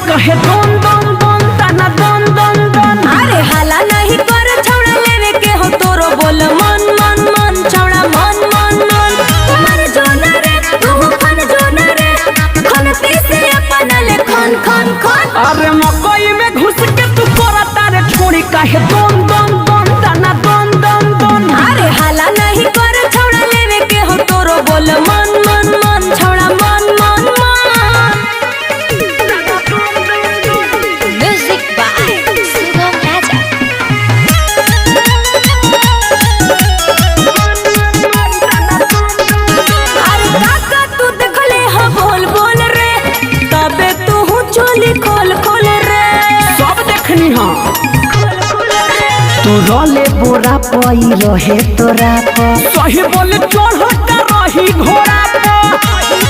कहे दोन दोन दोन ताना दोन दोन दोन। अरे हाला नहीं कर छौड़ा लेवे के हो तोरो बोल मन मन मन छौड़ा मन मन मन मन जोना रे तू खन जोना रे खन पीसे अपन ले खन खन खन। अरे मकई में घुस के तू कोरा तारे छोड़ी कहे दोन दोन दोन ताना दोन दोन दोन। अरे हाला नहीं कर छौड़ा लेवे के हो तोरो बोल मन मन मन छौड़ा मन मन मन। म्यूजिक बाय सुगम राजा। अरे काका तू देखले हो बोल बोल रे तबे तू चोली खोल खोल रे। सब देखनी हाँ तू रोले बोरा पई रहे तोरा पर सही बोले चढ़ता रही घोड़ा पर।